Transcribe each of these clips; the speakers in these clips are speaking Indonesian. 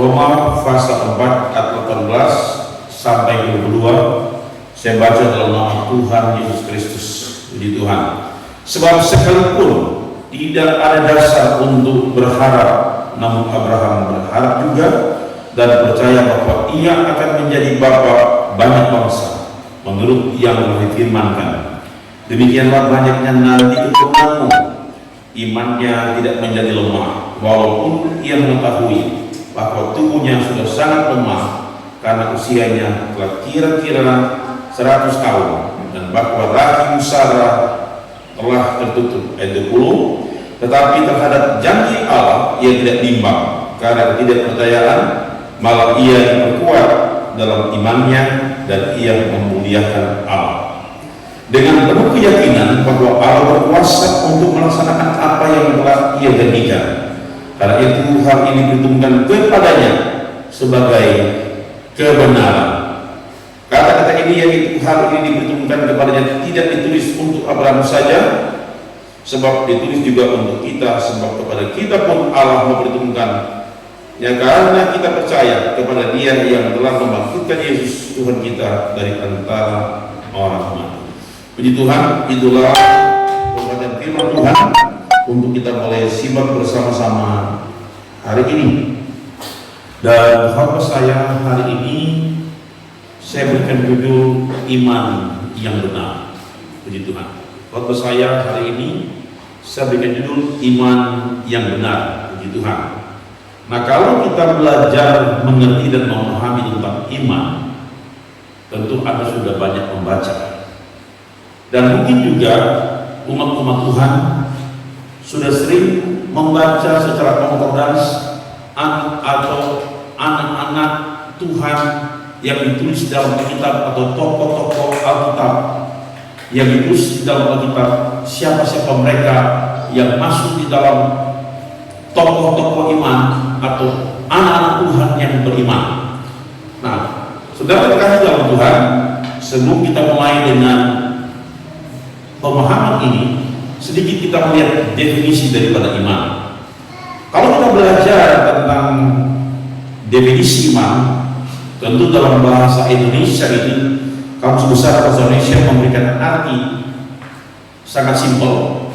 Roma pasal 4 ayat 18 sampai 22. Saya baca dalam nama Tuhan Yesus Kristus. Puji Tuhan. Sebab sekalipun tidak ada dasar untuk berharap, namun Abraham berharap juga dan percaya bahwa ia akan menjadi bapa banyak bangsa menurut yang telah difirmankan. Demikianlah banyaknya nanti keturunanmu. Imannya tidak menjadi lemah, walaupun ia mengetahui bahwa tubuhnya sudah sangat lemah karena usianya telah kira-kira 100 tahun, dan bahwa rahim Sarah telah tertutup. Ayat 20. Tetapi terhadap janji Allah ia tidak bimbang karena ketidakpercayaan, malah ia diperkuat dalam imannya dan ia memuliakan Allah dengan penuh keyakinan bahwa Allah berkuasa untuk melaksanakan apa yang telah ia janjikan. Karena itu hal ini diperhitungkan kepadanya sebagai kebenaran. Kata-kata ini, yaitu hal ini diperhitungkan kepadanya, tidak ditulis untuk Abraham saja, sebab ditulis juga untuk kita, sebab kepada kita pun Allah memperhitungkan, ya, karena kita percaya kepada Dia yang telah membangkitkan Yesus Tuhan kita dari antara orang mati. Puji Tuhan, itulah pembacaan firman Tuhan untuk kita mulai simak bersama-sama hari ini. Dan khotbah saya hari ini saya berikan judul iman yang benar. Puji Tuhan. Khotbah saya hari ini saya berikan judul iman yang benar. Puji Tuhan. Nah, kalau kita belajar mengerti dan memahami tentang iman, tentu Anda sudah banyak membaca. Dan mungkin juga umat-umat Tuhan sudah sering membaca secara konkordans atau anak-anak Tuhan yang ditulis dalam Alkitab, atau tokoh-tokoh Alkitab yang ditulis di dalam Alkitab, siapa-siapa mereka yang masuk di dalam tokoh-tokoh iman atau anak-anak Tuhan yang beriman. Nah, saudara terkasih dalam Tuhan, sebelum kita mulai dengan pemahaman ini, sedikit kita melihat definisi daripada iman. Kalau kita belajar tentang definisi iman, tentu dalam bahasa Indonesia ini, Kamus Besar Bahasa Indonesia memberikan arti sangat simpel.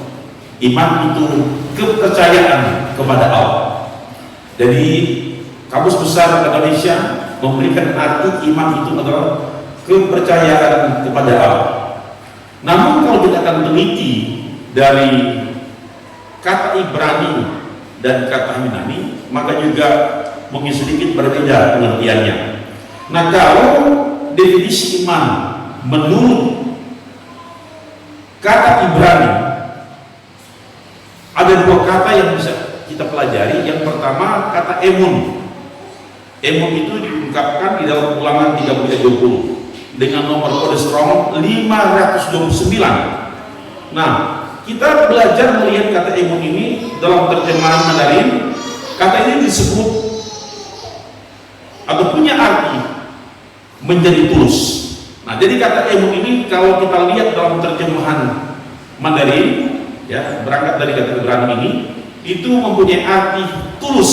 Iman itu kepercayaan kepada Allah. Jadi Kamus Besar Indonesia memberikan arti iman itu adalah kepercayaan kepada Allah. Namun kalau kita akan teliti dari kata Ibrani dan kata Yunani, maka juga mungkin sedikit berbeda pengertiannya. Nah, kalau definisi iman menurut kata Ibrani, ada dua kata yang bisa kita pelajari. Yang pertama kata emun. Emun itu diungkapkan di dalam Ulangan 33:20 dengan nomor kode strong 529. Nah, kita belajar melihat kata emun ini dalam terjemahan Mandarin. Kata ini disebut atau punya arti menjadi tulus. Nah, jadi kata emun ini kalau kita lihat dalam terjemahan Mandarin, ya, berangkat dari kata Ibrani ini, itu mempunyai arti tulus,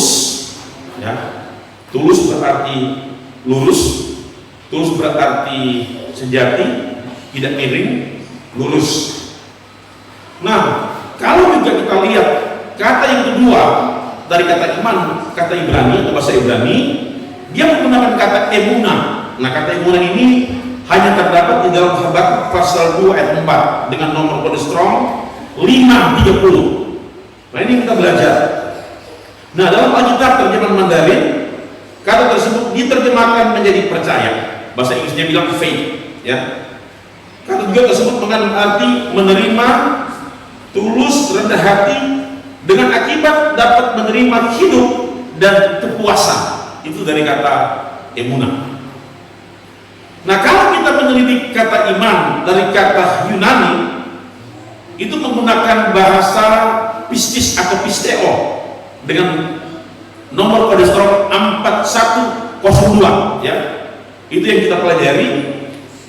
ya. Tulus berarti lurus, tulus berarti sejati, tidak miring, lurus. Nah, kalau juga kita lihat kata yang kedua dari kata iman, kata Ibrani atau bahasa Ibrani, dia menggunakan kata emunah. Nah, kata emunah ini hanya terdapat di dalam Habakuk pasal 2 ayat 4 dengan nomor kode strong 530. Nah, ini kita belajar. Nah, dalam Alkitab terjemahan Mandarin, kata tersebut diterjemahkan menjadi percaya. Bahasa Inggrisnya bilang faith, ya. Kata juga tersebut mengandung arti menerima, tulus, rendah hati, dengan akibat dapat menerima hidup dan kepuasan. Itu dari kata emunah. Nah, kalau kita meneliti kata iman dari kata Yunani, itu menggunakan bahasa pistis atau pisteo dengan nomor kode strong 4102, ya. Itu yang kita pelajari,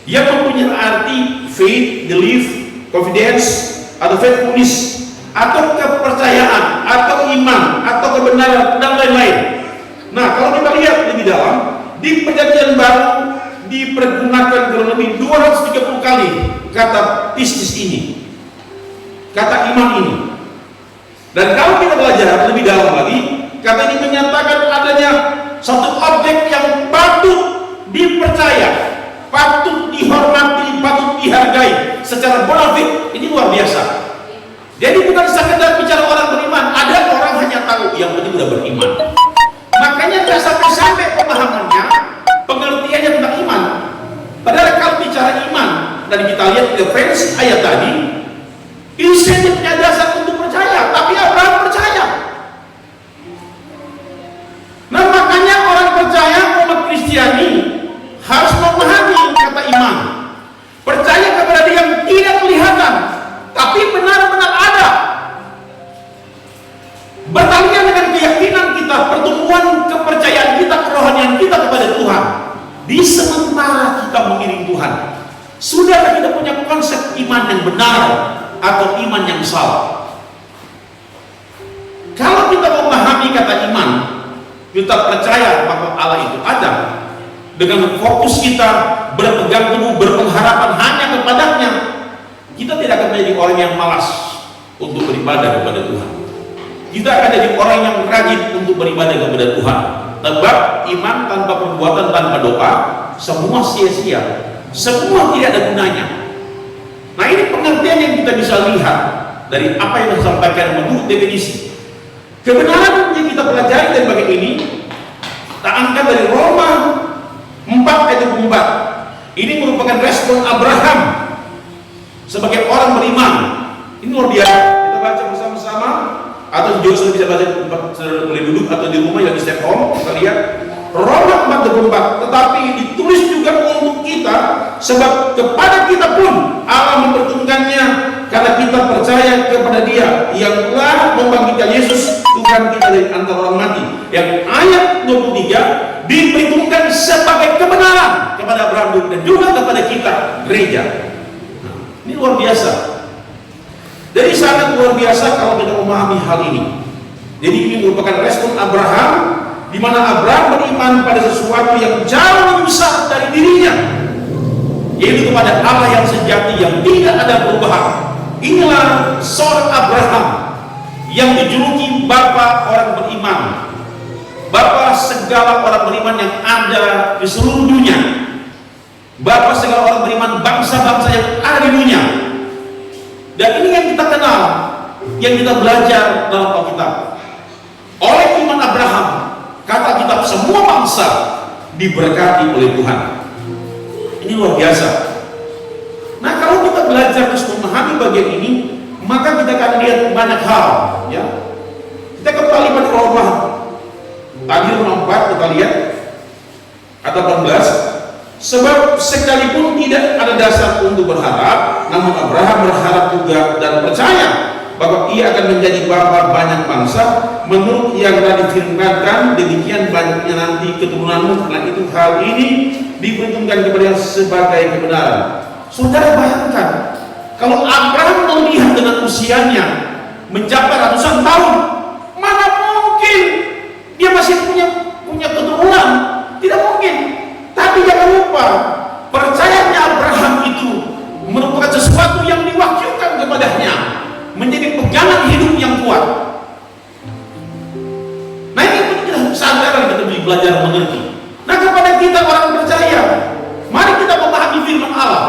yang mempunyai arti faith, belief, confidence, atau faithfulness, atau kepercayaan, atau iman, atau kebenaran, dan lain-lain. Nah, kalau kita lihat Di Perjanjian Baru dipergunakan kurang lebih 230 kali kata pistis ini, kata iman ini. Dan kalau kita belajar lebih dalam lagi, kata ini menyatakan adanya satu objek yang patut dipercaya, patut dihormati, patut dihargai secara bonafide. Ini luar biasa. Jadi bukan sekedar bicara orang beriman, ada orang hanya tahu yang penting sudah beriman. Makanya tidak sampai pemahamannya, pengertiannya tentang iman. Padahal kalau bicara iman, dan kita lihat referensi ayat tadi, ini punya dasar untuk percaya, tapi Abraham percaya. Nah makanya orang percaya, umat Kristiani harus memahami kata iman. Percaya kepada dia yang tidak kelihatan, tapi benar-benar ada. Bertalian dengan keyakinan kita, pertumbuhan kepercayaan kita, kerohanian kita kepada Tuhan. Di sementara kita mengiring Tuhan, sudahkah kita punya konsep iman yang benar atau iman yang salah? Kalau kita memahami kata iman, kita percaya bahwa Allah itu ada, dengan fokus kita berpegang teguh, berpengharapan hanya kepadanya, kita tidak akan menjadi orang yang malas untuk beribadah kepada Tuhan. Kita akan jadi orang yang rajin untuk beribadah kepada Tuhan. Sebab iman tanpa perbuatan, tanpa doa, semua sia-sia, semua tidak ada gunanya. Nah ini pengertian yang kita bisa lihat dari apa yang disampaikan menurut definisi kebenaran yang kita pelajari dari bagian ini. Kita angkat dari Roma 4 ayat 24. Ini merupakan respon Abraham sebagai orang beriman. Ini luar biasa. Kita baca bersama-sama, atau juga sudah bisa baca, boleh duduk atau di rumah yang di stay home. Kita lihat Roma 4:24. Tetapi ditulis juga untuk kita, sebab kepada kita pun Allah mempertemukannya karena kita percaya kepada Dia yang telah membangkitkan Yesus Tuhan kita dari antara orang mati. Yang ayat 23 diperhitungkan sebagai kebenaran kepada Abraham dan juga kepada kita gereja. Nah, ini luar biasa. Jadi sangat luar biasa kalau kita memahami hal ini. Jadi ini merupakan respon Abraham, di mana Abraham beriman pada sesuatu yang jauh lebih besar dari dirinya, yaitu kepada Allah yang sejati, yang tidak ada perubahan. Inilah seorang Abraham yang dijuluki Bapa orang beriman, Bapa segala orang beriman yang ada di seluruh dunia, Bapa segala orang beriman bangsa-bangsa yang ada di dunia. Dan ini yang kita kenal, yang kita belajar dalam Alkitab. Oleh iman Abraham, kata kitab, semua bangsa diberkati oleh Tuhan. Ini luar biasa. Nah kalau kita belajar terus memahami bagian ini, maka kita akan lihat banyak hal, ya. Kita kembali pada Roma tadi Roma 4, kita lihat atau 18. Sebab sekalipun tidak ada dasar untuk berharap, namun Abraham berharap juga dan percaya bahwa ia akan menjadi bapa banyak bangsa, menurut yang telah difirmankan, demikian banyaknya nanti keturunanmu. Karena itu hal ini diperhitungkan kepada sebagai kebenaran. Saudara bayangkan, kalau Abraham melihat dengan usianya mencapai ratusan tahun, mana mungkin dia masih punya keturunan? Tidak mungkin. Tapi jangan lupa, percayanya Abraham itu merupakan sesuatu yang diwahyukan kepadanya, menjadi pegangan hidup yang kuat. Nah ini penting kita sadar, kita belajar mengerti. Nah kepada kita orang percaya, mari kita memahami firman Allah.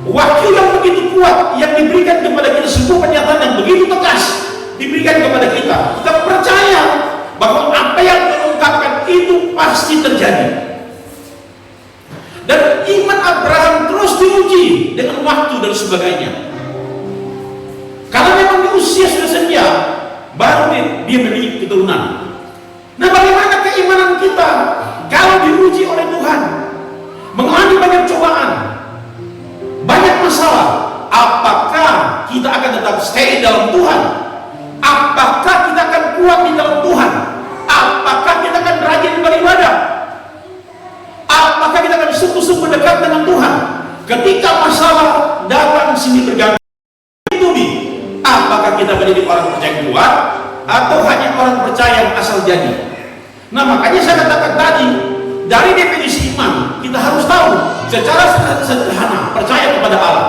Wahyu yang begitu kuat yang diberikan kepada kita, sebuah pernyataan yang begitu tegas diberikan kepada kita. Kita percaya bahwa apa yang diungkapkan itu pasti terjadi. Dan iman Abraham terus diuji dengan waktu dan sebagainya. Karena memang di usia sudah senja, baru dia memiliki keturunan. Nah bagaimana keimanan kita kalau diuji oleh Tuhan, mengalami banyak cobaan, banyak masalah? Apakah kita akan tetap stay dalam Tuhan? Apakah kita akan kuat di dalam Tuhan? Apakah kita akan rajin beribadah? Apakah kita akan sungguh-sungguh dekat dengan Tuhan? Ketika masalah datang sini berganti, apakah kita menjadi orang percaya kuat atau hanya orang percaya yang asal jadi? Nah makanya saya katakan tadi, dari definisi iman, kita harus tahu secara sederhana percaya kepada Allah.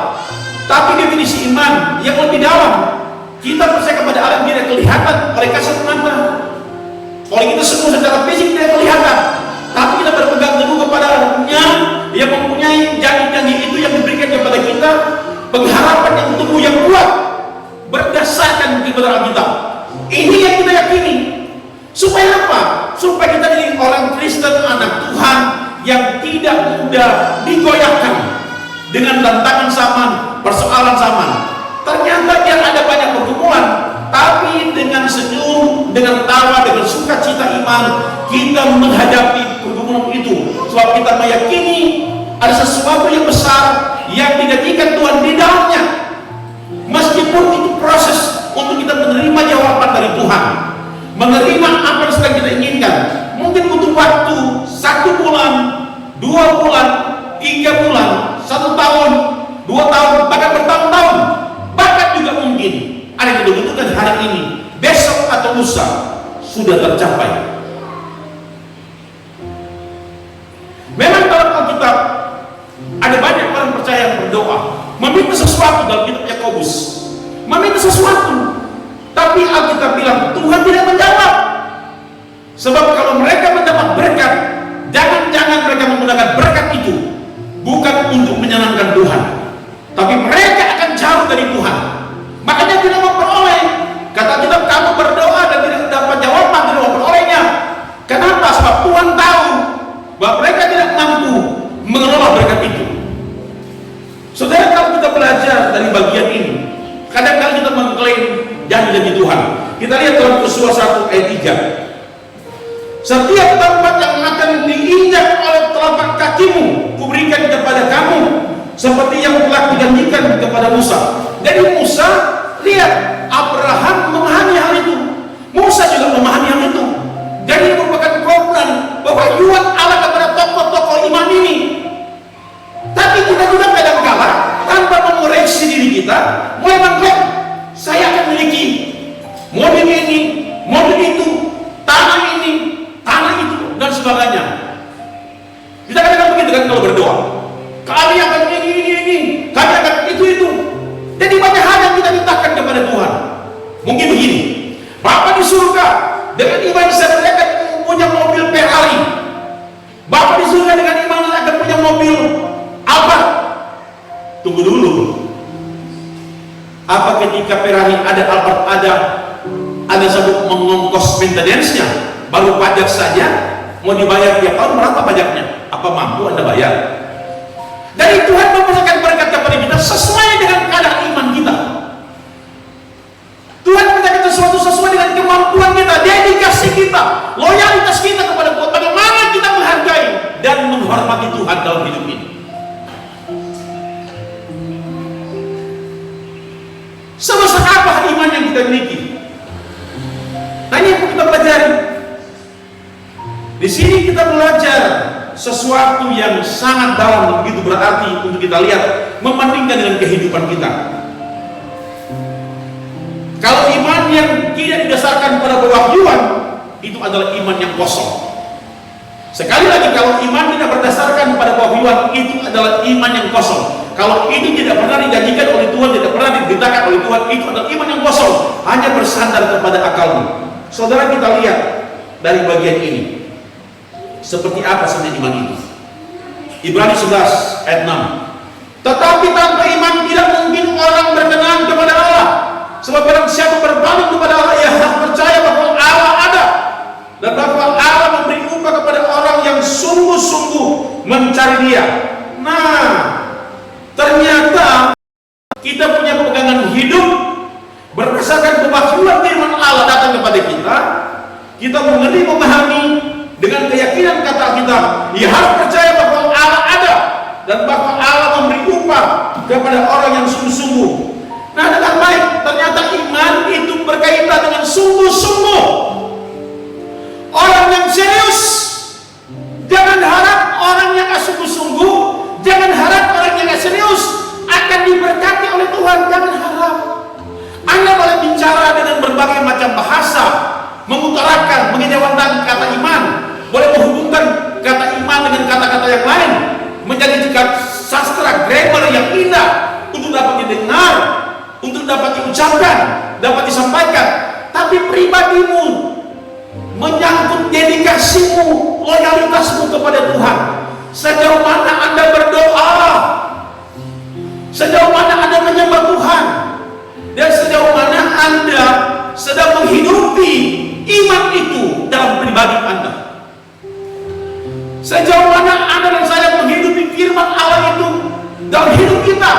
Tapi definisi iman yang lebih dalam, kita percaya kepada Allah yang tidak kelihatan oleh kasat mata, oleh kita semua secara fisik tidak kelihatan, tapi kita berpegang teguh kepada-Nya yang mempunyai janji-janji itu yang diberikan kepada kita, pengharapan yang tumbuh yang kuat berdasarkan kebenaran Alkitab. Ini yang kita yakini. Supaya apa? Supaya kita jadi orang Kristen, anak Tuhan yang tidak mudah digoyahkan dengan tantangan zaman, persoalan zaman. Ternyata yang ada banyak pergumulan, tapi dengan senyum, dengan tawa, dengan sukacita iman, kita menghadapi pergumulan itu. Sebab kita meyakini ada sesuatu yang besar yang dijanjikan Tuhan di dalamnya. Meskipun itu proses untuk kita menerima jawaban dari Tuhan, menerima apa yang sedang kita inginkan, mungkin butuh waktu 1 bulan, 2 bulan, 3 bulan, 1 tahun, 2 tahun, bahkan bertahun-tahun. Bahkan juga mungkin ada yang dibutuhkan hari ini, besok atau lusa sudah tercapai. Memang dalam Alkitab ada banyak orang percaya yang berdoa, meminta sesuatu. Dalam kitab Yakobus meminta sesuatu, tapi Alkitab bilang Tuhan tidak menjawab. Sebab kalau mereka mendapat berkat, jangan-jangan mereka menggunakan berkat itu bukan untuk menyenangkan Tuhan, tapi mereka akan jauh dari Tuhan. Makanya tidak memperoleh. Kata kita, kamu berdoa dan tidak dapat jawaban, tidak memperolehnya. Kenapa? Sebab Tuhan tahu bahwa mereka tidak mampu mengelola berkat itu. Saudara, kalau kita belajar dari bagian ini, kadang-kadang kita mengklaim janji-janji Tuhan. Kita lihat dalam Yosua 1 ayat 3. Setiap tempat yang akan diinjak oleh telapak kakimu, kuberikan kepada kamu, seperti yang telah dijanjikan kepada Musa. Jadi Musa, lihat, Abraham memahami hal itu, Musa juga memahami hal itu. Jadi merupakan program pewahyuan Allah kepada tokoh-tokoh iman ini. Tapi kita juga kadang-kala tanpa mengoreksi diri kita, mulai mengklaim, saya akan memiliki mobil ini, mobil itu, tanah ini, tanah itu, dan sebagainya. Kita kadang-kadang begitu kan kalau berdoa. Kami akan ini, kami akan itu. Jadi banyak hal yang kita mintakan kepada Tuhan. Mungkin begini, Bapak di surga dengan iman saya akan punya mobil Ferrari. Bapak di surga dengan iman saya akan punya mobil Alphard. Tunggu dulu. Apa ketika Ferrari ada, Alphard ada satu mengongkos maintenance-nya, baru pajak saja mau dibayar tiap tahun, berapa pajaknya? Apa mampu Anda bayar? Dari Tuhan memberikan berkat kepada kita sesuai dengan kadar iman kita. Tuhan memberikan sesuatu sesuai dengan kemampuan kita, dedikasi kita, loyalitas kita kepada Tuhan. Bagaimana kita menghargai dan menghormati Tuhan dalam hidup ini. Sebesar apa iman yang kita miliki? Nah, ini yang kita pelajari. Di sini kita belajar sesuatu yang sangat dalam dan begitu berarti untuk kita lihat, membandingkan dengan kehidupan kita. Kalau iman yang tidak didasarkan pada pewahyuan, itu adalah iman yang kosong. Sekali lagi, kalau iman tidak berdasarkan pada pewahyuan, itu adalah iman yang kosong. Kalau itu tidak pernah dijanjikan oleh Tuhan, tidak pernah diberitakan oleh Tuhan, itu adalah iman yang kosong, hanya bersandar kepada akalmu. Saudara, kita lihat dari bagian ini, seperti apa sebenarnya iman itu. Ibrani 11 ayat 6. Tetapi tanpa iman tidak mungkin orang berkenan kepada Allah. Sebab barang siapa berpaling kepada Allah, ia harus percaya bahwa Allah ada, dan bahwa Allah memberi upah kepada orang yang sungguh-sungguh mencari Dia. Nah, ternyata kita punya pegangan hidup berdasarkan pewahyuan firman Allah datang kepada kita. Kita mengerti, memahami dengan keyakinan kata kita, ia harus percaya bahwa Allah ada dan bahwa Allah memberi upah kepada orang yang sungguh-sungguh. Nah, dengan baik, ternyata iman itu berkaitan dengan sungguh-sungguh. Orang yang serius. Jangan harap orang yang sungguh-sungguh, jangan harap orang yang serius akan diberkati oleh Tuhan. Jangan harap. Anda boleh bicara dengan berbagai macam bahasa, mengutarakan, mengejawantkan kata iman, boleh menghubungkan kata iman memiliki sastra grammar yang indah untuk dapat didengar, untuk dapat diucapkan, dapat disampaikan. Tapi pribadimu, menyangkut dedikasimu, loyalitasmu kepada Tuhan, sejauh mana Anda berdoa, sejauh mana Anda menyembah Tuhan, dan sejauh mana Anda sedang menghidupi iman itu dalam pribadi Anda. Sejauh mana Anda dan saya menghidupi firman Allah itu dalam hidup kita.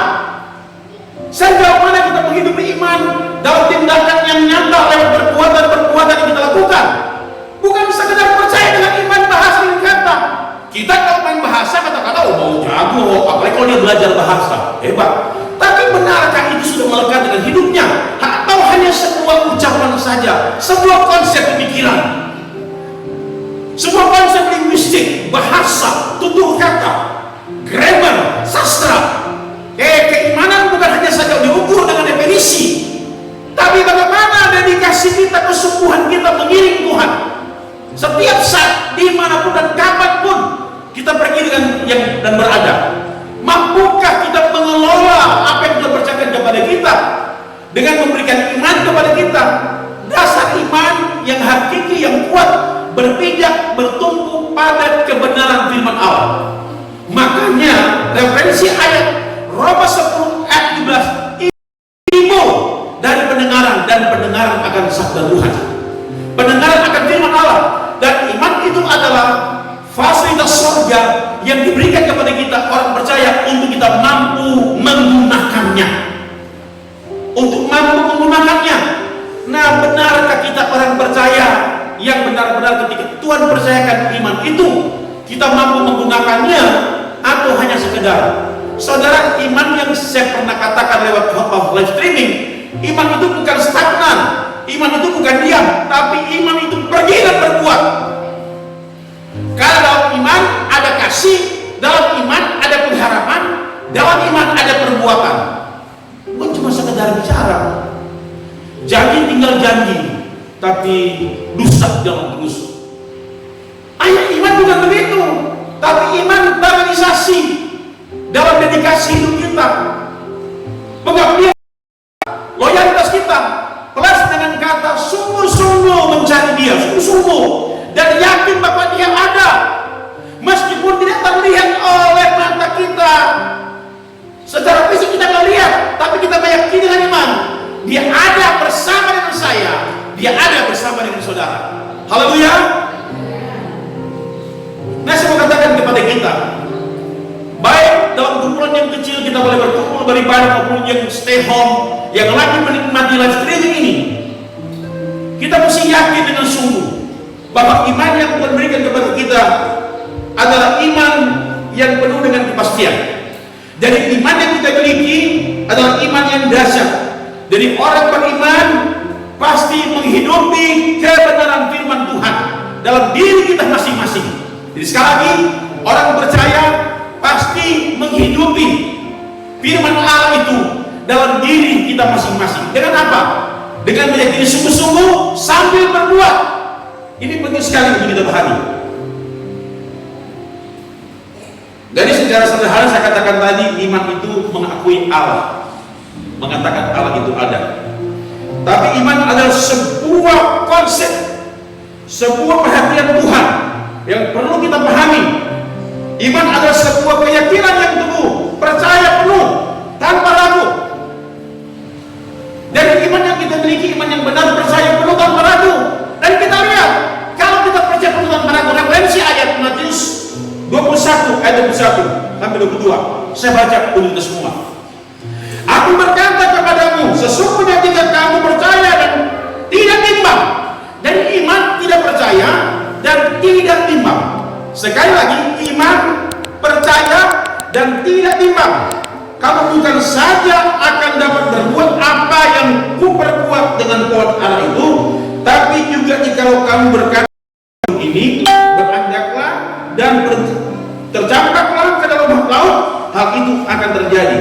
Sejauh mana kita menghidupi iman dalam tindakan yang nyata lewat perbuatan-perbuatan yang kita lakukan. Bukan sekedar percaya dengan iman bahasa dan kata. Kita kalau main bahasa kata-kata, oh mau jago, apalagi kalau dia belajar bahasa, hebat. Tapi benarkah itu sudah melekat dengan hidupnya? Atau hanya sebuah ucapan saja, sebuah konsep pemikiran, sebuah konsep linguistik, bahasa, tutur kata, grammar, sastra. Keimanan bukan hanya saja diukur dengan definisi, tapi bagaimana dedikasi kita, kesungguhan kita mengiring Tuhan. Setiap saat, dimanapun dan kapanpun kita pergi dengan yang dan berada. Mampukah kita mengelola apa yang Tuhan percayakan kepada kita dengan memberikan iman kepada kita? Dasar iman yang hakiki, yang kuat, berpijak, bertumpu pada kebenaran firman Allah. Makanya referensi ayat Roma 10 ayat 17, timbul dari pendengaran, dan pendengaran akan sabda Tuhan. Pendengaran akan firman Allah, dan iman itu adalah fasilitas surga yang diberikan kepada kita orang percaya untuk kita mampu menggunakannya. Untuk mampu menggunakannya. Nah, benarkah kita orang percaya yang benar-benar ketika Tuhan percayakan iman itu, kita mampu menggunakannya atau hanya sekedar? Saudara, iman yang saya pernah katakan lewat khotbah live streaming, iman itu bukan stagnan, iman itu bukan diam, tapi iman itu pergi dan berbuat. Karena dalam iman ada kasih, dalam iman ada pengharapan, dalam iman ada perbuatan. Bukan cuma sekedar bicara, janji tinggal janji, tapi dusta dalam terus. Ayat iman bukan begitu, tapi iman realisasi dalam dedikasi hidup kita, pengabdian, loyalitas kita, plus dengan kata sungguh-sungguh mencari Dia, sungguh-sungguh, dan yakin bahwa Dia ada, meskipun tidak terlihat oleh mata kita. Secara fisik kita nggak lihat, tapi kita meyakini dengan iman, Dia ada bersama dengan saya, Dia ada bersama dengan saudara. Haleluya. Nah, saya mau katakan kepada kita, baik dalam kumpulan yang kecil kita boleh berkumpul beribadah, maupun yang stay home, yang lagi menikmati live streaming ini, kita mesti yakin dengan sungguh bahwa iman yang Tuhan berikan kepada kita adalah iman yang penuh dengan kepastian. Jadi iman yang kita miliki adalah iman yang dahsyat. Jadi orang beriman pasti menghidupi kebenaran firman Tuhan dalam diri kita masing-masing. Jadi sekali lagi, orang percaya pasti menghidupi firman Allah itu dalam diri kita masing-masing. Dengan apa? Dengan meyakini sungguh-sungguh sambil berbuat. Ini penting sekali untuk kita pahami. Dari secara sederhana saya katakan tadi, iman itu mengakui Allah, mengatakan Allah itu ada. Tapi iman adalah sebuah konsep, sebuah perhatian Tuhan yang perlu kita pahami. Iman adalah sebuah keyakinan yang teguh, percaya penuh, tanpa ragu. Dan iman yang kita miliki, iman yang benar, percaya penuh tanpa ragu. Dan kita lihat, kalau kita percaya penuh tanpa ragu, referensi ayat Matius 21 ayat 21 sampai 22. Saya baca untuk kita semua. Aku berkata kepadamu, sesungguhnya jika kamu percaya dan tidak timbang, dan iman tidak percaya dan tidak timbang. Sekali lagi, iman, percaya, dan tidak timbang. Kamu bukan saja akan dapat berbuat apa yang kuperbuat dengan pohon ara itu, tapi juga jikalau kamu berkata ini, berandaklah dan tercampaklah ke dalam laut, hal itu akan terjadi.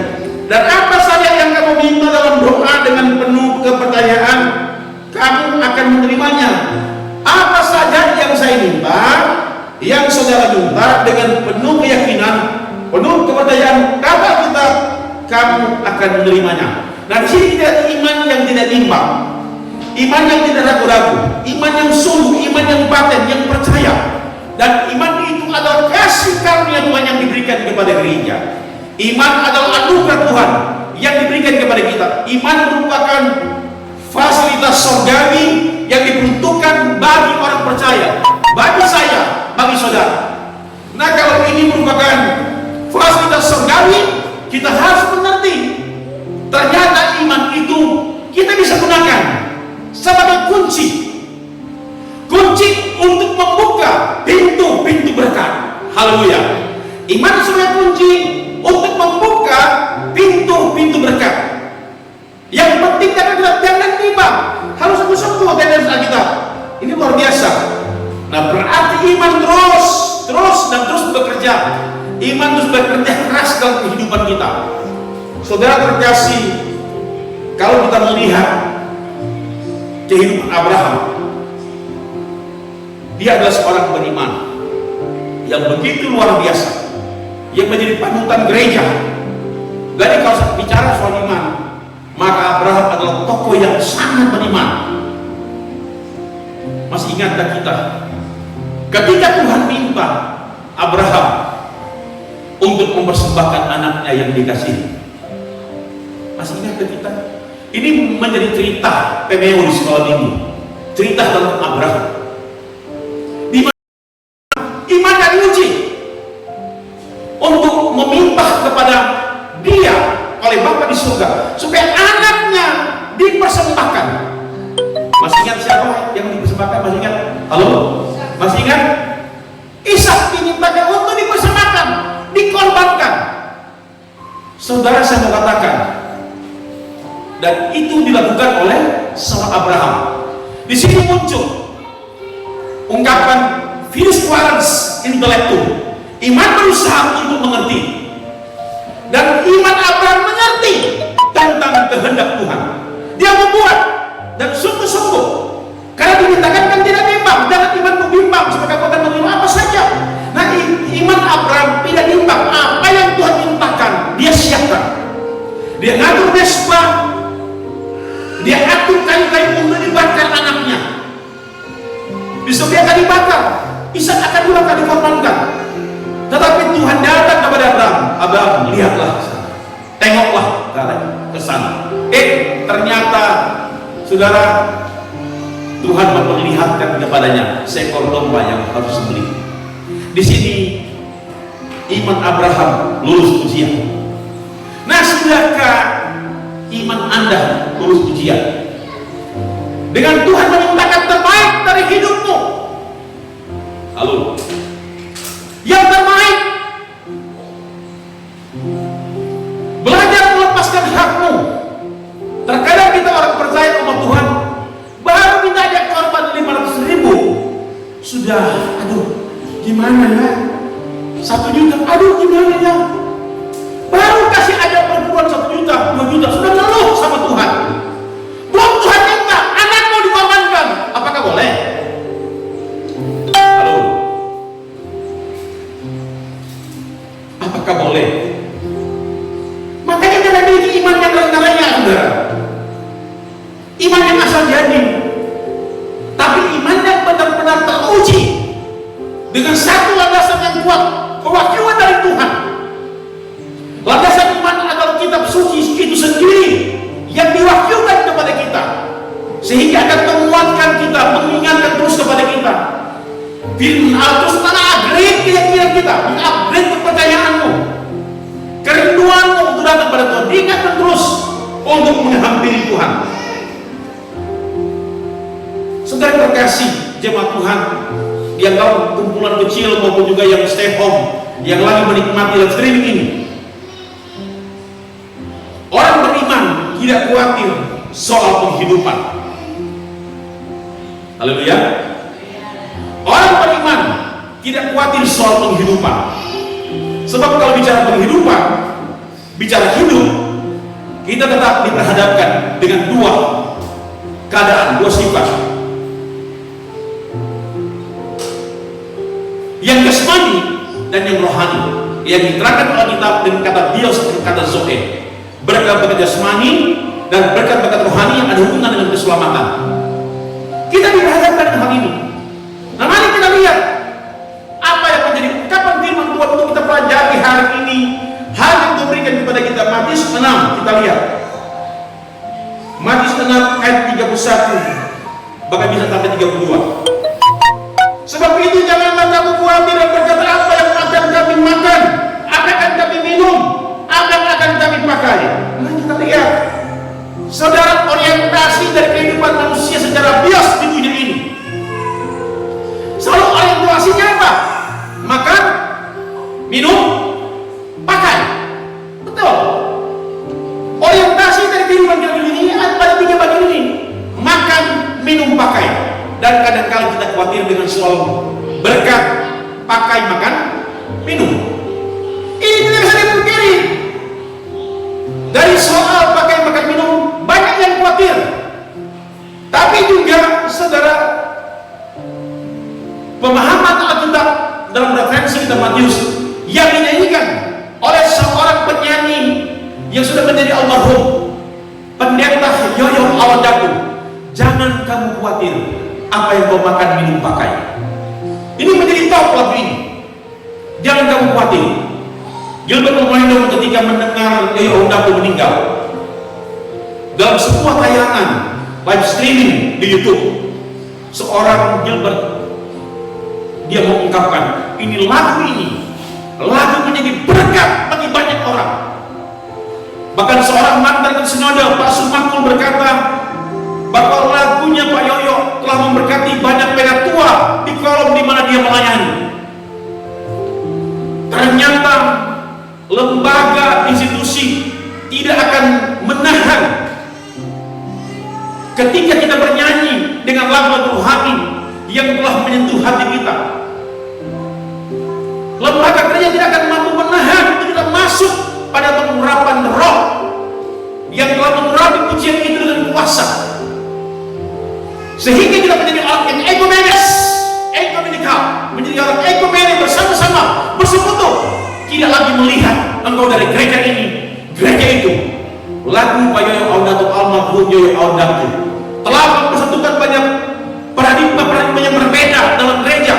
Dan apa saja yang kamu minta dalam doa dengan penuh kepercayaan, kamu akan menerimanya. Apa saja yang saya minta, yang saudara minta dengan penuh keyakinan, penuh kepercayaan kata kita, kamu akan menerimanya. Nah, di sini kita ada iman yang tidak bimbang, iman yang tidak ragu-ragu, iman yang sungguh, iman yang paten, yang percaya. Dan iman itu adalah kasih karunia Tuhan yang diberikan kepada gereja. Iman adalah anugerah Tuhan yang diberikan kepada kita. Iman merupakan fasilitas surgawi yang diperuntukkan bagi orang percaya, bagi saya, bagi saudara. Nah, kalau ini merupakan fasilitas surgawi, kita harus mengerti ternyata iman itu kita bisa gunakan sebagai kunci untuk membuka pintu-pintu berkat. Haleluya. Iman sebagai kunci untuk membuka pintu-pintu berkat. Yang penting jangan tiba, harus sungguh-sungguh tendensi kita. Ini luar biasa. Nah, berarti iman terus bekerja. Iman terus bekerja keras dalam kehidupan kita. Saudara terkasih, kalau kita melihat kehidupan Abraham, dia adalah seorang beriman yang begitu luar biasa, yang menjadi panutan gereja. Jadi kalau bicara soal iman, maka Abraham adalah tokoh yang sangat beriman. Masih ingatkah kita ketika Tuhan minta Abraham untuk mempersembahkan anaknya yang dikasihi? Masih ingatkah kita? Ini menjadi cerita PMU di sekolah minggu, cerita tentang Abraham. Di mana imannya diuji untuk meminta kepada dia oleh Bapa di surga supaya anaknya dipersembahkan. Masih ingat siapa yang dipersembahkan? Masih ingat? Halo? Masih ingat? Ishak dimintakan untuk dipersembahkan, dikorbankan. Saudara, saya mau katakan, dan itu dilakukan oleh seorang Abraham. Di sini muncul ungkapan virus warens intelektu, iman berusaha untuk mengerti. Dan iman Abraham mengerti tentang kehendak Tuhan. Dia membuat dan sungguh-sungguh, karena dimintakan kan tidak bimbang. Jangan imanmu bimbang supaya kamu akan menerima apa saja. Nah, iman Abraham tidak bimbang. Apa yang Tuhan mintakan, dia siapkan. Dia ngatur mesbah, dia atur kayu-kayu untuk dibakar anaknya. Besok dia akan dibakar, Ishak akan dibakar, dikorbankan. Tetapi Tuhan datang kepada Abraham, lihatlah, tengoklah ke sana. Ternyata saudara, Tuhan memperlihatkan kepadanya seekor domba yang harus disembelih. Di sini iman Abraham lulus ujian. Nah, sudahkah iman Anda lulus ujian? Dengan Tuhan memintakan terbaik dari hidupmu. Halo. Yang terbaik. Belajar melepaskan hakmu. Terkadang kita orang percaya sama Tuhan, baru minta dia korban 500.000. Sudah, aduh, gimana ya? 1 juta, aduh gimana ya? Baru kasih aja perempuan 1 juta, 2 juta, sudah ngeluh sama Tuhan. Belum Tuhan minta, anakmu dikorbankan. Apakah boleh? Halo? Apakah boleh? Makanya jangan miliki iman yang rendah-rendah, saudara. Iman yang asal jadi. Tapi iman yang benar-benar teruji dengan satu landasan yang kuat, kewakilan dari Tuhan. Landasan iman adalah kitab suci itu sendiri yang diwakilkan kepada kita, sehingga akan menguatkan kita, mengingatkan terus kepada kita. Firman Allah terus upgrade keyakinan kita, upgrade kepercayaanmu, kerinduanmu untuk datang pada Tuhan, diingatkan terus untuk menghampiri Tuhan. Saudara terkasih, jemaat Tuhan, yang tahu kumpulan kecil maupun juga yang stay home, yang lagi menikmati live streaming ini, orang beriman tidak khawatir soal penghidupan. Haleluya. Orang beriman tidak khawatir soal penghidupan. Sebab kalau bicara penghidupan, bicara hidup, kita tetap diperhadapkan dengan dua keadaan, dua sifat. Yang jasmani dan yang rohani. yang diterangkan oleh Alkitab dengan kata bios dan kata zoe. Berkat-berkat jasmani dan berkat-berkat rohani yang ada hubungan dengan keselamatan. Kita dihadapkan dengan hal ini. Nah, mari kita lihat apa yang menjadi ungkapan firman Tuhan untuk kita pelajari hari ini. Hal yang diberikan kepada kita. Matius 6, kita lihat. Matius 6 ayat 31, bahkan bisa sampai 32. Sebab itu janganlah kamu khawatir dan berkata, apa yang akan kami makan, apa yang akan kami minum, apa yang akan kami pakai. Nah, kita lihat, saudara, orientasi dari kehidupan manusia secara bias di dunia ini selalu orientasinya apa? Makan, minum, pakai. Betul. Orientasi dari kehidupan di dunia ini ada tiga bagian ini: makan, minum, pakai. Dan kadang-kadang kita khawatir dengan soal berkat, pakai, makan, minum. Ini tidak bisa dipungkiri. Dari soal pakai, makan, minum, banyak yang khawatir. Tapi juga, saudara, pemahaman Alkitab dalam referensi kita Matius yang dinyanyikan oleh seorang penyanyi yang sudah menjadi almarhum, Pendeta Yoyo Awadaku. Jangan kamu khawatir apa yang kau makan, minum, pakai. Ini menjadi top lagu ini. Jangan kamu khawatir. Gilbert Romanov ketika mendengar Yoyo Awadaku meninggal, dalam sebuah tayangan live streaming di YouTube, seorang Gilbert, dia mengungkapkan, ini lagu menjadi berkat bagi banyak orang. Bahkan seorang mantan sinode, Pak Sumakul, berkata bahwa lagunya Pak Yoyo telah memberkati banyak penatua di kolom di mana dia melayani. Ternyata lembaga institusi tidak akan menahan ketika kita bernyanyi dengan lagu-lagu rohani yang telah menyentuh hati kita. Lembaga kerja tidak akan mampu menahan untuk kita masuk pada pengurapan roh yang telah mengurapi pujian itu dengan kuasa, sehingga kita menjadi orang yang ekumenis, ekumenikal, menjadi orang ekumenik bersama-sama, bersekutu. Tidak lagi melihat engkau dari gereja ini, gereja itu. Lagu Pak Yoyo Awadaku, almarhum Yoyo Awadaku, telah mempersatukan banyak paradigma yang berbeda dalam gereja.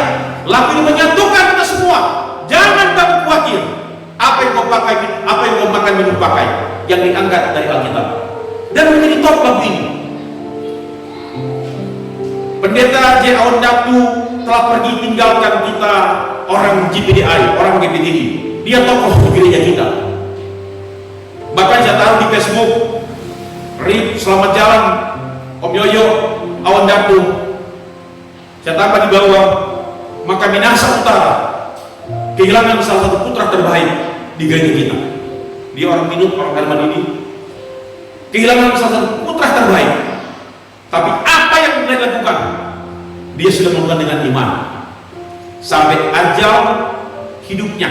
Lagu ini menyatukan kita semua. Jangan kamu khawatir apa yang kau pakai, apa yang kau makan, minum, pakai, yang diangkat dari Alkitab dan menjadi top lagu ini. Pendeta J. Awadaku telah pergi tinggalkan kita, orang GPDI, orang GPDI. Dia tokoh di gereja kita. Bahkan saya taruh di Facebook, Rip, selamat jalan Om Yoyo Awadaku. Saya tambah di bawah, maka Minahasa Utara kehilangan salah satu putra terbaik di gereja kita. Dia orang minum, orang Darman ini kehilangan salah satu putra terbaik. Tapi apa yang dia lakukan? Dia sudah melakukan dengan iman sampai ajal hidupnya,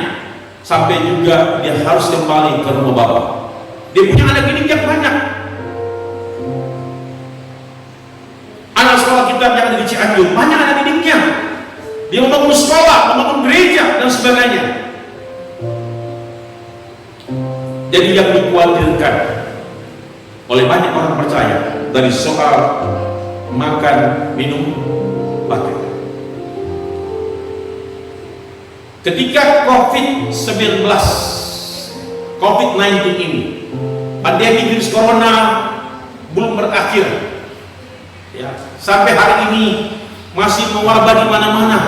sampai juga dia harus kembali ke rumah Bapa. Dia punya anak didik yang banyak. Anak sekolah kita yang ada di Cianjur, banyak anak didiknya. Dia membangun sekolah, membangun gereja, dan sebagainya. Jadi yang dikhawatirkan oleh banyak orang percaya dari soal makan, minum, pakai. Ketika COVID-19 ini, pandemi virus corona belum berakhir, ya, sampai hari ini masih mewabah di mana-mana.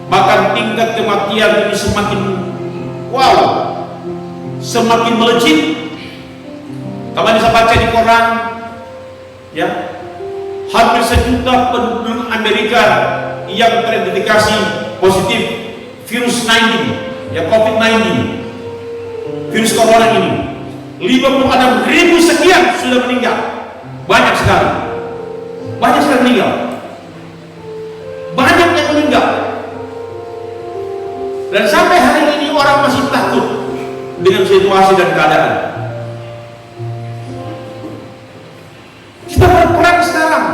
Bahkan tingkat kematian ini semakin melejit. Kamu bisa baca di koran, ya, hampir 1 juta penduduk Amerika yang teridentifikasi positif virus 19, ya, COVID-19, virus corona ini. 56.000 sekian sudah meninggal. Banyak sekali meninggal. Banyak yang meninggal. Dan sampai hari ini orang masih takut dengan situasi dan keadaan. Kita berperang sekarang,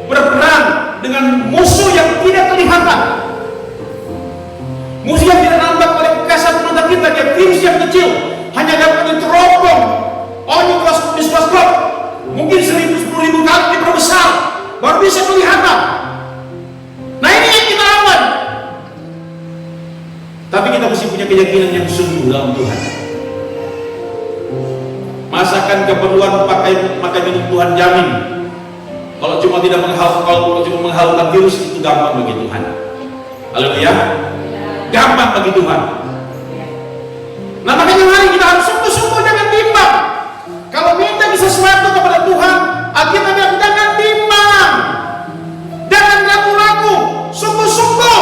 berperang dengan musuh yang tidak kelihatan, musuh yang tidak nampak kita lihat virus yang kecil hanya dapat diterobong oleh mikroskop, mungkin 1000-10.000 kali diperbesar, baru bisa kelihatan. Nah ini yang kita lawan. Tapi kita mesti punya keyakinan yang sungguh dalam Tuhan. Masakan keperluan pakai minum Tuhan jamin. Kalau cuma menghalalkan virus itu gampang bagi Tuhan. Haleluya. Gampang bagi Tuhan. Nah makanya mari kita harus sungguh-sungguh jangan bimbang. Kalau minta sesuatu kepada Tuhan, Alkitab bilang jangan bimbang, jangan ragu-ragu, sungguh-sungguh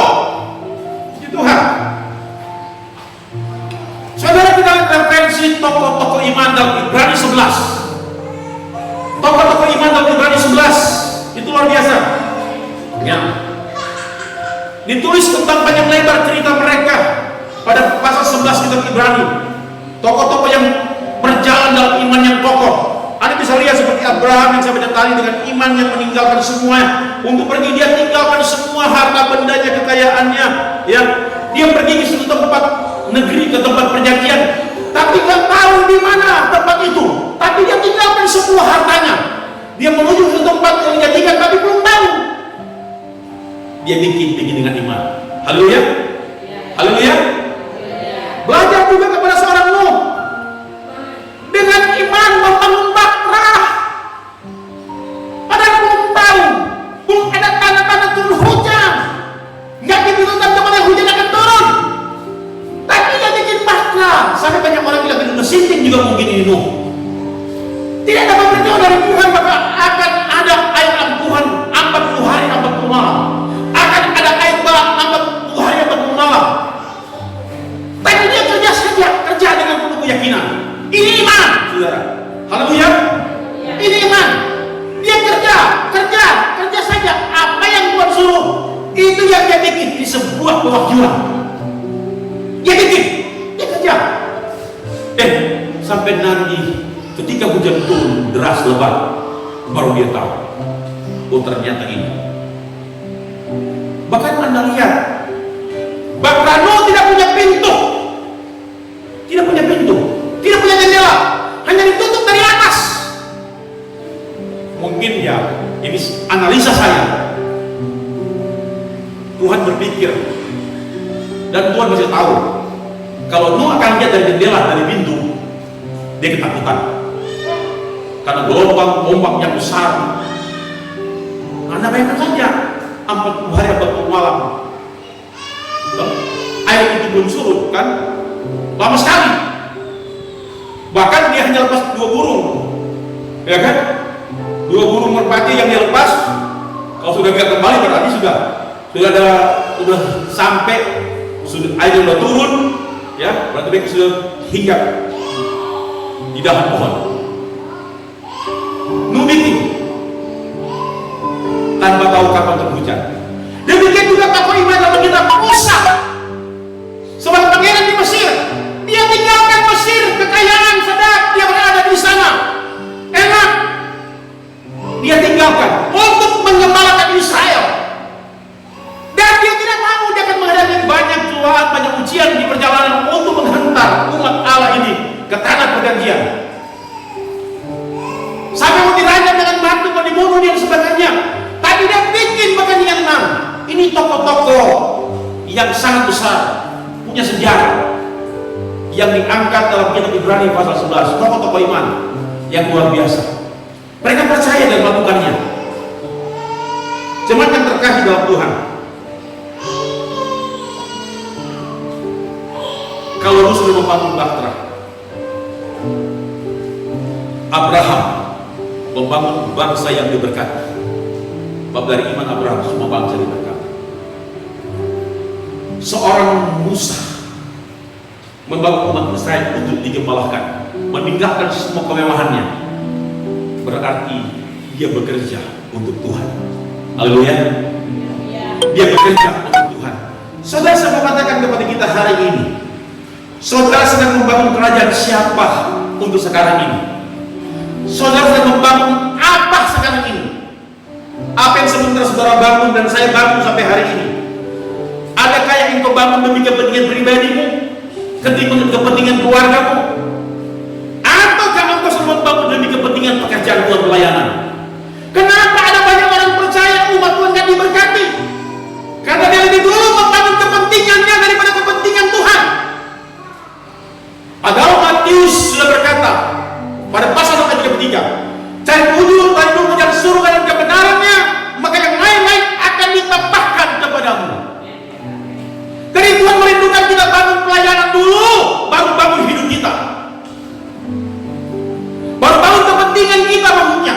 di Tuhan. Saudara, kita lihat referensi tokoh-tokoh iman dalam Ibrani 11. Tokoh-tokoh iman dalam Ibrani 11 itu luar biasa. Ya. Ditulis tentang panjang lebar cerita mereka pada pasal 11 kitab Ibrani. Tokoh-tokoh yang berjalan dalam iman yang kokoh. Anda bisa lihat seperti Abraham yang saya baca tadi, dengan iman yang meninggalkan semua untuk pergi. Dia tinggalkan semua harta bendanya, kekayaannya, ya. Dia pergi ke suatu tempat negeri, ke tempat perjanjian, tapi nggak tahu di mana tempat itu. Tapi dia tinggalkan semua hartanya. Dia menuju ke tempat yang dijadikan, tapi belum tahu. Dia bikin dengan iman. Haleluya. Haleluya. Belajar juga kepada seorang Nuh. Dengan iman membangun bahtera. Padahal belum tahu, belum ada tanda-tanda turun hujan. Nggak diberitakan kemana hujan akan turun. Tapi dia bikin bahtera. Sampai banyak orang bilang itu sinting juga mungkin ini Nuh. Tidak ada pemberitahuan dari Tuhan bahwa akan ada air Tuhan 40 hari 40 malam. Akan ada air bah 40 hari 40 malam. Tapi dia kerja dengan penuh keyakinan. Ini iman, saudara. Haleluya. Ini iman. Dia kerja saja. Apa yang Tuhan suruh, itu yang dia bikin di sebuah pewakilan. Dia bikin, dia kerja. Sampai nanti ketika hujan turun deras lebat, baru dia tahu, oh ternyata ini. Bahkan Anda lihat, Bapak Nuh tidak punya pintu, tidak punya jendela, hanya ditutup dari atas. Mungkin ya, ini analisa saya. Tuhan berpikir, dan Tuhan masih tahu, kalau Nuh akan lihat dari jendela, dari pintu, dia ketakutan karena gelombang ombak yang besar. Anda bayangkan saja 40 hari 40 malam, air itu belum surut kan, lama sekali. Bahkan dia hanya lepas 2 burung, ya kan, 2 burung merpati yang dia lepas. Kalau sudah nggak kembali berarti sudah sampai, air sudah turun, ya berarti mereka sudah hinggap di dahan pohon. Nuh bikin tanpa tahu kapan terhujan. Demikian juga tokoh iman dalam kitab Musa sebagai pangeran di Mesir. Dia tinggalkan Mesir, kekayaan sedap, dia berada di sana, enak. Dia tinggalkan untuk mengembalakan Israel. Dan dia tidak tahu dia akan menghadapi banyak cobaan, banyak ujian di perjalanan untuk menghantar umat Allah ini ke tanah perjanjian. Sampai mau dirajam dengan batu, mau dibunuh dan sebagainya. Tapi dia bikin dengan enam. Ini tokoh-tokoh yang sangat besar, punya sejarah, yang diangkat dalam kitab Ibrani pasal 11. Tokoh-tokoh iman yang luar biasa. Mereka percaya dan melakukannya. Jemaat yang terkasih dalam Tuhan, kalau lu sudah membangun bahtera, Abraham membangun bangsa yang diberkati. Bab dari iman Abraham, semua bangsa diberkati. Seorang Musa membangun umat Israel untuk digembalakan, meninggalkan semua kemewahannya. Berarti dia bekerja untuk Tuhan. Haleluya. Dia bekerja untuk Tuhan. Saudara, saya mau katakan kepada kita hari ini, saudara sedang membangun kerajaan siapa untuk sekarang ini? Saudara sedang membangun apa sekarang ini? Apa yang sebentar saudara bangun dan saya bangun sampai hari ini? Adakah yang engkau bangun demi kepentingan pribadimu? kepentingan keluargamu, ataukah engkau sedang membangun demi kepentingan pekerjaan Tuhan, pelayanan? Kenapa ada banyak orang percaya umat Tuhan gak diberkati? Karena dia lebih dulu membangun kepentingannya daripada kepentingan Tuhan. Padahal Matius sudah berkata pada pasal 43, cari dulu mencari surga dan kebenarannya, maka yang lain-lain akan ditambahkan kepadamu. Jadi Tuhan merindukan kita bangun pelayanan dulu, baru bangun hidup kita, baru bangun kepentingan kita maksudnya.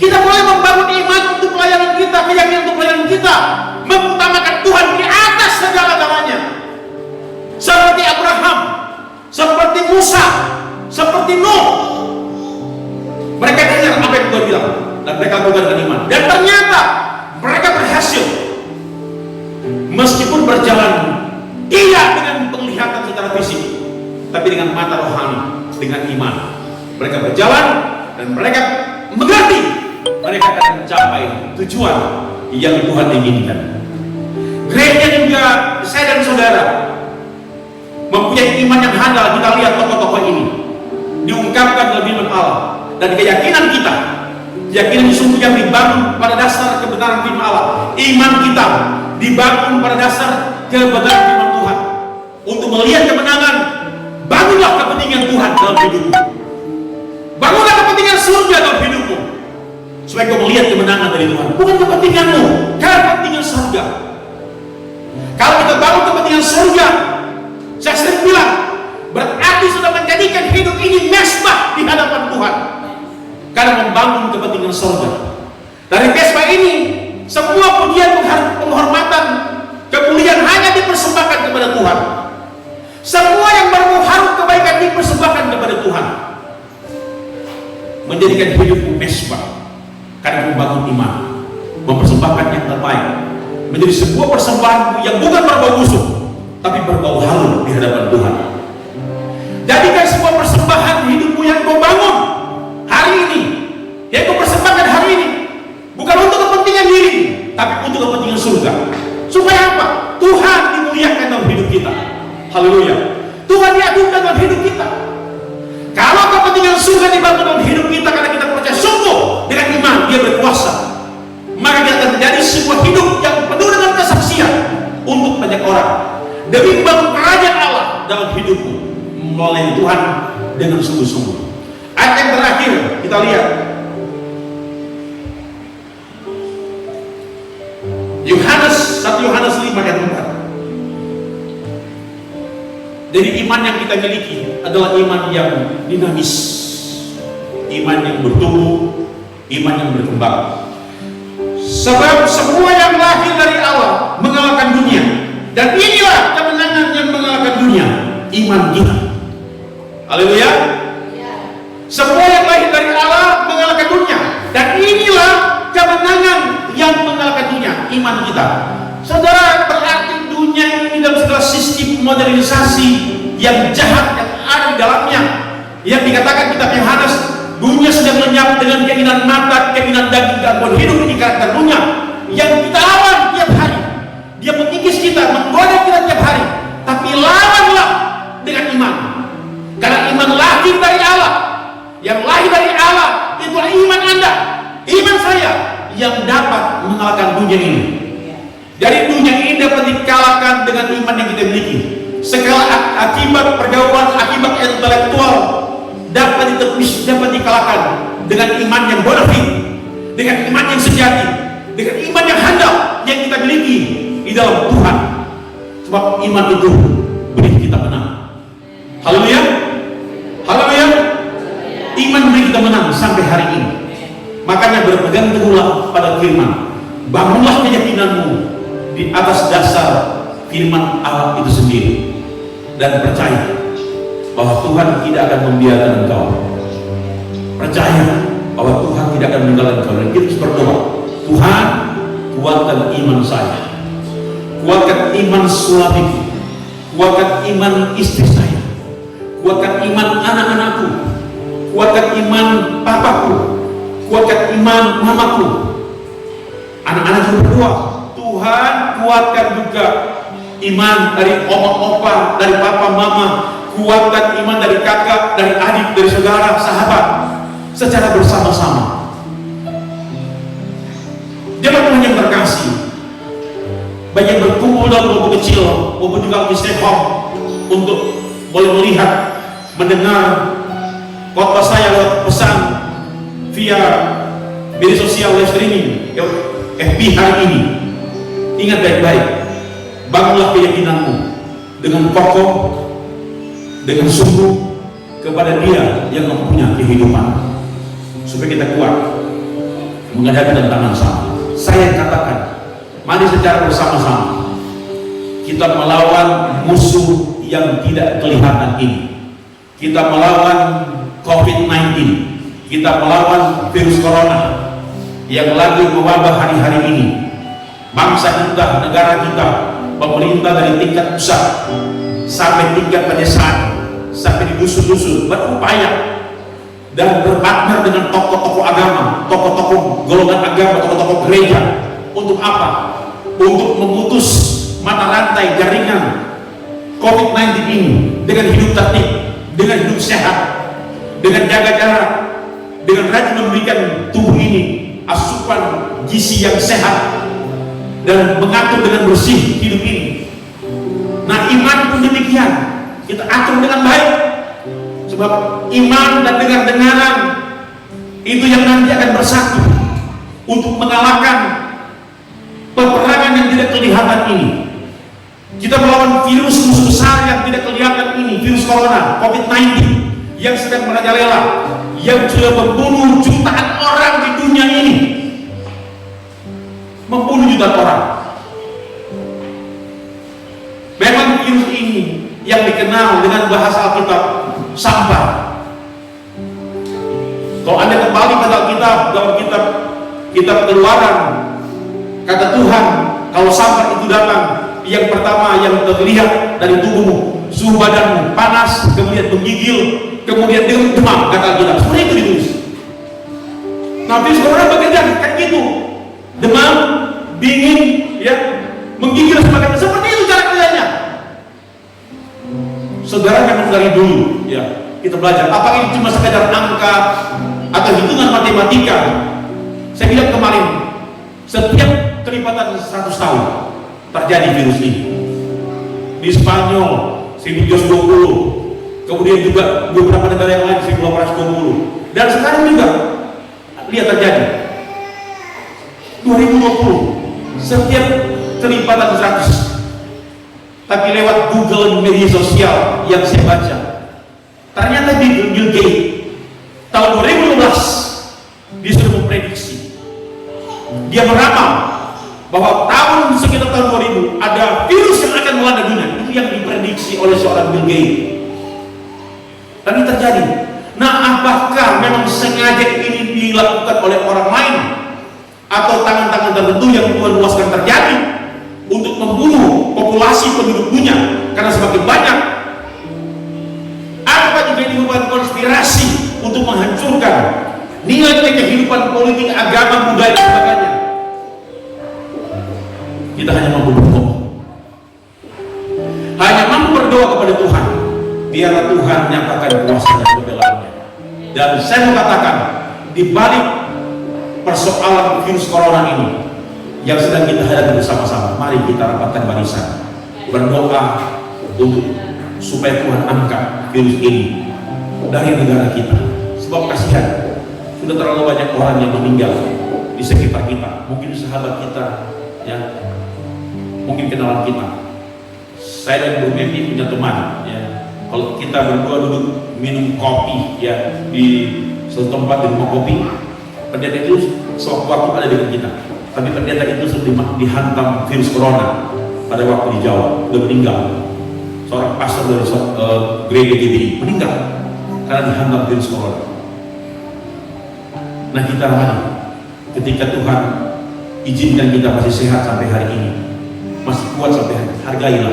Kita mulai membangun iman untuk pelayanan kita, keyakinan untuk pelayanan kita, mengutamakan Tuhan di atas segala-galanya. Seperti Abraham, seperti Musa, seperti Nuh. Mereka dengar apa yang Tuhan bilang dan mereka lakukan dengan iman. Dan ternyata mereka berhasil. Meskipun berjalan tidak dengan penglihatan secara fisik, tapi dengan mata rohani, dengan iman. Mereka berjalan dan mereka mengerti mereka akan mencapai tujuan yang Tuhan inginkan. Gereja juga, saya dan saudara mempunyai iman yang handal. Kita lihat tokoh-tokoh ini diungkapkan dalam firman Allah, dan keyakinan kita, keyakinan sungguh yang dibangun pada dasar kebenaran firman Allah. Iman kita dibangun pada dasar kebenaran firman Tuhan. Untuk melihat kemenangan, bangunlah kepentingan Tuhan dalam hidupmu, bangunlah kepentingan surga dalam hidupmu, supaya kau melihat kemenangan dari Tuhan, bukan kepentinganmu, karena kepentingan surga. Kalau kita bangun kepentingan surga, saya sering bilang, berarti sudah menjadikan hidup ini mesbah di hadapan Tuhan, karena membangun kepentingan surga. Dari mesbah ini, semua pujian, penghormatan, kemuliaan hanya dipersembahkan kepada Tuhan. Semua yang berharap kebaikan dipersembahkan kepada Tuhan. Menjadikan hidupmu mesbah, karena membangun iman, mempersembahkan yang terbaik, menjadi sebuah persembahan yang bukan berbau busuk, tapi berbau harum di hadapan Tuhan. Jadikan sebuah persembahan hidupmu yang kau bangun hari ini, yang kau persembahkan hari ini, bukan untuk kepentingan diri, tapi untuk kepentingan surga. Supaya apa? Tuhan dimuliakan dalam hidup kita. Haleluya. Tuhan diagungkan dalam hidup kita. Kalau kepentingan surga dibangun dalam hidup kita, karena kita percaya sungguh dengan iman Dia berkuasa, maka dia akan menjadi sebuah hidup yang penuh dengan kesaksian untuk banyak orang, demi membangun kerajaan Allah dalam hidupmu, melayani Tuhan dengan sungguh-sungguh. Ayat yang terakhir kita lihat, Yohanes 1 Yohanes 5 ayat 4. Jadi iman yang kita miliki adalah iman yang dinamis, iman yang bertumbuh, iman yang berkembang. Sebab semua yang lahir dari Allah mengalahkan dunia, dan inilah kemenangan yang mengalahkan dunia, iman kita. Haleluya. Semua yang lahir dari Allah mengalahkan dunia, dan inilah kemenangan yang mengalahkan dunia, iman kita. Saudara, berarti dunia ini dalam segala sistem modernisasi yang jahat yang ada di dalamnya, yang dikatakan kitab Yohanes, dunia sedang lenyap dengan keinginan mata, keinginan daging, gangguan hidup di karakter dunia yang kita lawan tiap hari. Dia mengikis kita, menggoda kita tiap hari. Tapi lawanlah dengan iman, karena iman lahir dari Allah. Yang lahir dari Allah itulah iman Anda, iman saya, yang dapat mengalahkan dunia ini. Jadi dunia ini dapat dikalahkan dengan iman yang kita miliki. Segala akibat pergaulan, akibat intelektual dapat ditepis, dapat dikalahkan dengan iman yang bonafide, dengan iman yang sejati, dengan iman yang handal yang kita miliki di dalam Tuhan. Sebab iman itu beri kita menang. Haleluya. Haleluya. Iman beri kita menang sampai hari ini. Makanya berpegang teguhlah pada firman. Bangunlah keyakinanmu di atas dasar firman Allah itu sendiri, dan percaya bahwa Tuhan tidak akan membiarkan engkau. Percaya bahwa Tuhan tidak akan meninggalkan engkau. Dan kita berdoa, Tuhan, kuatkan iman saya, kuatkan iman suamiku, kuatkan iman istri saya, kuatkan iman anak-anakku, kuatkan iman papaku, kuatkan iman mamaku. Anak-anak berdoa, Tuhan kuatkan juga iman dari oma-opa, dari papa mama, kuatkan iman dari kakak, dari adik, dari saudara, sahabat, secara bersama-sama. Jemaat Tuhan yang terkasih, baik yang berkumpul dalam kelompok kecil maupun juga di stay home untuk boleh melihat, mendengar khotbah saya lewat pesan via media sosial live streaming FB hari ini. Ingat baik-baik, bangunlah keyakinanmu dengan kokoh, dengan sungguh kepada Dia yang mempunyai kehidupan, supaya kita kuat menghadapi tantangan sama. Saya katakan, mari secara bersama-sama kita melawan musuh yang tidak kelihatan ini. Kita melawan COVID-19, kita melawan virus corona yang lagi mewabah hari-hari ini. Bangsa kita, negara kita, pemerintah dari tingkat pusat sampai tingkat pedesaan, sampai di dusun-dusun berupaya dan berpartner dengan tokoh-tokoh agama, tokoh-tokoh golongan agama, tokoh-tokoh gereja. Untuk apa? Untuk memutus mata rantai jaringan COVID-19 ini dengan hidup tertib, dengan hidup sehat, dengan jaga jarak, dengan rajin memberikan tubuh ini asupan gizi yang sehat, dan mengatur dengan bersih hidup ini. Nah, iman pun demikian, kita atur dengan baik, sebab iman dan dengar-dengaran itu yang nanti akan bersatu untuk mengalahkan peperangan yang tidak kelihatan ini. Kita melawan virus musuh besar yang tidak kelihatan ini, virus corona, COVID-19 yang sedang merajalela, yang sudah membunuh jutaan orang di dunia ini, membunuh jutaan orang. Memang virus ini yang dikenal dengan bahasa Alkitab sampah. Kalau Anda kembali pada Alkitab, dalam kitab Keluaran, kata Tuhan, kalau sampah itu datang, yang pertama yang terlihat dari tubuhmu, suhu badanmu panas, kemudian menggigil, kemudian demam, kata Alkitab. Seperti itu ditulis. Nah, virus corona bekerja kayak gitu, demam, dingin, ya, menggigil sebagainya. Seperti itu cara kerjanya. Saudara, memang dari dulu, ya, kita belajar. Apakah ini cuma sekedar angka atau hitungan matematika? Saya bilang kemarin, setiap kelipatan 100 tahun terjadi virus ini. Di Spanyol 1720, kemudian juga beberapa negara yang lain 1820, dan sekarang juga lihat terjadi 2020 setiap kelipatan 100. Tapi lewat Google media sosial yang saya baca, ternyata Bill Gates tahun 2015 dia sudah memprediksi, dia meramal bahwa sekitar tahun 2000 ada virus yang akan melanda dunia. Itu yang diprediksi oleh seorang Bill Gates, dan ini terjadi. Nah, apakah memang sengaja ini dilakukan oleh orang lain atau tangan-tangan tertentu yang Tuhan luaskan terjadi untuk membunuh populasi penduduk dunia karena semakin banyak? Apa juga ini merupakan konspirasi untuk menghancurkan nilai kehidupan politik, agama, budaya, dan sebagainya? Kita hanya mampu berdoa, hanya mampu berdoa kepada Tuhan, biarlah Tuhan nyatakan kuasa dan pembelaannya. Dan saya mau katakan, di balik persoalan virus corona ini yang sedang kita hadapi bersama-sama, mari kita rapatkan barisan, berdoa untuk supaya Tuhan angkat virus ini dari negara kita. Sebab kasihan, sudah terlalu banyak orang yang meninggal di sekitar kita, mungkin sahabat kita, ya, mungkin kenalan kita. Saya dan Bu Memi punya teman, ya, kalau kita berdua duduk minum kopi, ya, di suatu tempat di rumah kopi, pendeta itu sewaktu-waktu ada dengan kita. Tapi pendeta itu sudah dihantam virus corona pada waktu di Jawa, sudah meninggal. Seorang pastor dari gereja GBI meninggal karena dihantam virus corona. Nah, kita mari, ketika Tuhan izinkan kita masih sehat sampai hari ini, masih kuat sampai hari ini,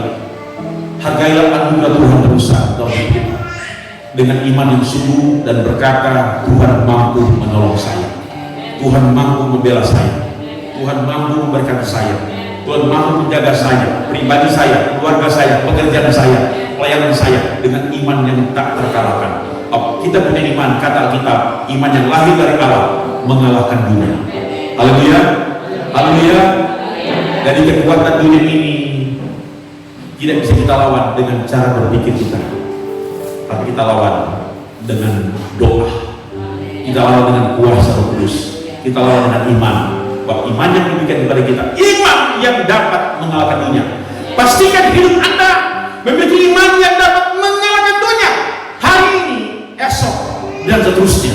hargailah anugerah Tuhan terbesar dalam hidup kita dengan iman yang sungguh dan berkata, Tuhan mampu menolong saya, Tuhan mampu membela saya, Tuhan mampu memberikan saya, Tuhan mampu menjaga saya, pribadi saya, keluarga saya, pekerjaan saya, pelayanan saya dengan iman yang tak terkalahkan. Kita punya iman, kata Alkitab, iman yang lahir dari Allah mengalahkan dunia. Haleluya, haleluya. Dari kekuatan dunia ini tidak bisa kita lawan dengan cara berpikir kita, tapi kita lawan dengan doa. Kita lawan dengan kuasa Roh Kudus. Kita lawan dengan iman. Bahwa iman yang diberikan kepada kita, iman yang dapat mengalahkan dunia. Pastikan hidup Anda memiliki iman yang dapat mengalahkan dunia hari ini, esok, dan seterusnya.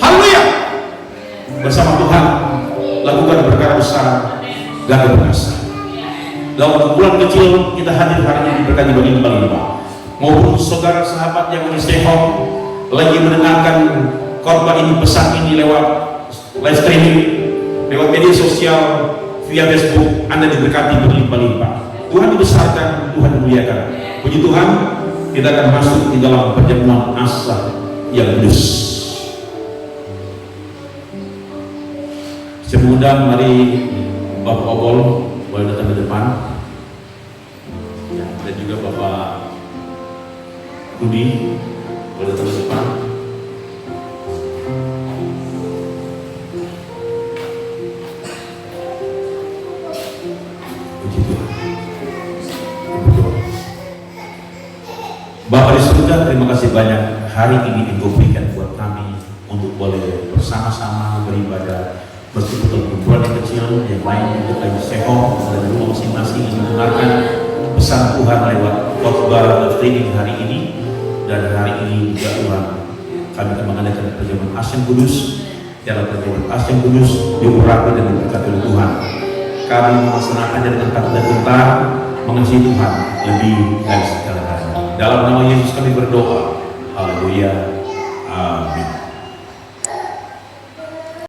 Haleluya. Bersama Tuhan lakukan perkara besar dan berkuasa. Dalam kumpulan kecil kita hadir hari ini diberkati berlimpah-limpah. Maupun saudara sahabat yang stay home lagi mendengarkan khotbah ini, pesan ini lewat live streaming, lewat media sosial, via Facebook, Anda diberkati berlimpah-limpah. Tuhan dibesarkan, Tuhan dimuliakan. Puji Tuhan, kita akan masuk di dalam perjamuan Asah yang kudus. Saya mengundang, mari Bapak Obol boleh datang ke depan, dan juga Bapak Budi boleh datang ke depan. Bapak di surga, terima kasih banyak hari ini Engkau berikan buat kami untuk boleh bersama-sama beribadah. Meskipun kumpulan yang kecil, yang lain juga lagi sehat dan rumah masing-masing yang mendengarkan pesan Tuhan lewat khotbah training hari ini. Dan hari ini juga Tuhan, kami akan mengadakan perjamuan As yang kudus. Dalam perjamuan As yang kudus diurapi dan diberkati oleh Tuhan. Kami melaksanakannya dengan taat dan gentar, mengasihi Tuhan lebih dari segala-galanya. Dalam nama Yesus kami berdoa. Haleluya.